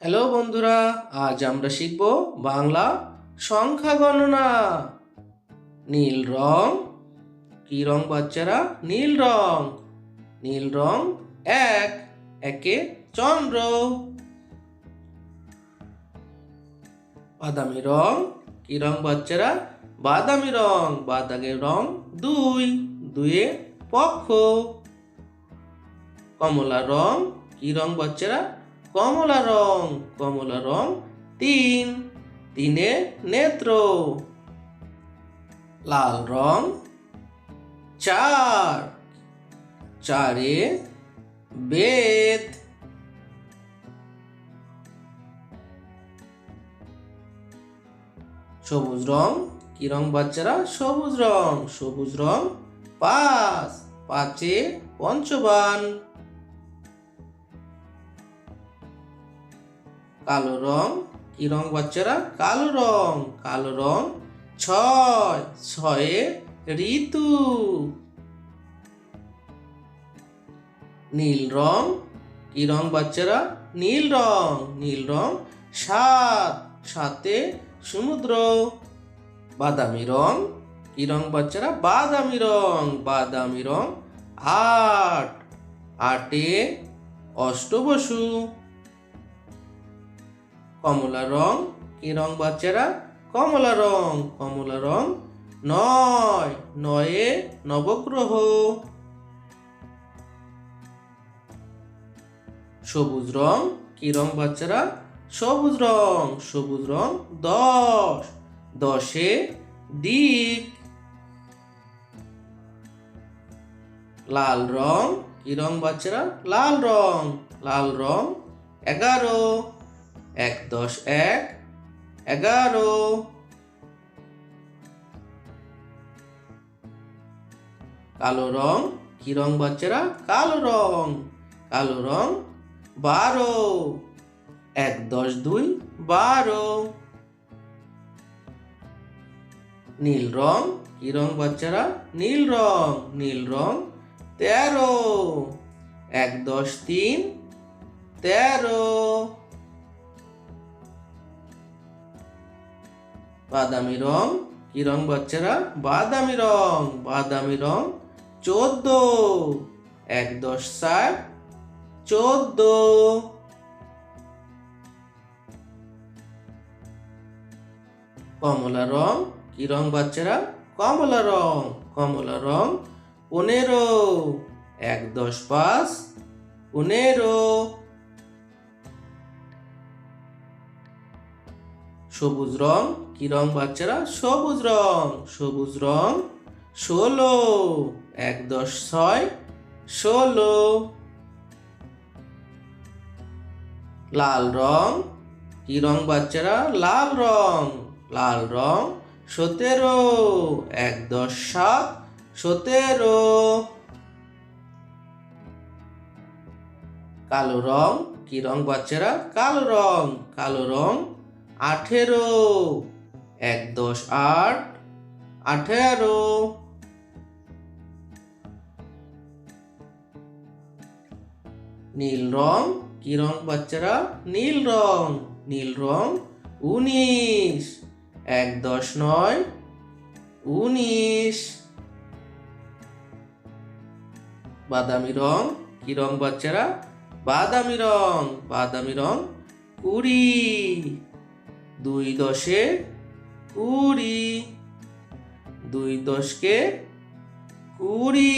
Hello বন্ধুরা, আজ আমরা শিখব বাংলা সংখ্যা গণনা। নীল রং। কি রং বাচ্চারা? নীল রং। নীল রং এক, একে চন্দ্র। বাদামি রং। কি রং বাচ্চারা? বাদামি রং। বাদামি রং দুই, দুয়ে পক্ষ। কমলা রং। কি রং বাচ্চারা? কমলা রং। কমলা রং তিন, তিনে নেত্র। লাল রং চার, চারে বেদ। সবুজ রং। কি রং বাচ্চারা? সবুজ রং। সবুজ রং পাঁচ, পাঁচে পঞ্চবান। কালো রং। কি রং বাচ্চারা? কালো রং। কালো রং ছয়, ছয়ে ঋতু। নীল রং। কি রং বাচ্চারা? নীল রং। নীল রং সাত, সাতে সমুদ্র। বাদামি রং। কি রং বাচ্চারা? বাদামি রং। বাদামি রং আট, আটে অষ্টবসু। কমলা রং। কি রং বাচ্চারা? কমলা রং। কমলা রং নয়, নয়ে নবগ্রহ। সবুজ রং। কি রং বাচ্চারা? সবুজ রং। সবুজ রং দশ, দশে দিক। লাল রং। কি রং বাচ্চারা? লাল রং। লাল রং এগারো, এক দশ এক, এগারো। কালো রং। কি রং বাচ্চারা? কালো রং। কালো রং বারো, এক দশ দুই, বারো। নীল রং। কি রং বাচ্চারা? নীল রং। নীল রং তেরো, এক দশ তিন, তেরো। বাদামি রং। কি রং বাচ্চারা? বাদামি রং। বাদামি রং চোদ্দ, এক দশ চার, চোদ্দ। কমলা রং। কি রং বাচ্চারা? কমলা রং। কমলা রং পনেরো, এক দশ পাঁচ, পনেরো। সবুজ রং। কি রং বাচ্চারা? সবুজ রং। সবুজ রং ষোলো, এক দশ ছয়, ষোলো। লাল রং। কি রং বাচ্চারা? লাল রং। লাল রং সতেরো, এক দশ সাত, সতেরো। কালো রং। কি রং বাচ্চারা? কালো রং। কালো রং আঠেরো, এক দশ আট, আঠেরো। নীল রং। কি রং বাচ্চারা? নীল রং। নীল রং উনিশ, এক দশ নয়, উনিশ। বাদামি রং। কি রং বাচ্চারা? বাদামি রং। বাদামি রং কুড়ি, দুই দশে কুড়ি, দুই দশকে কুড়ি।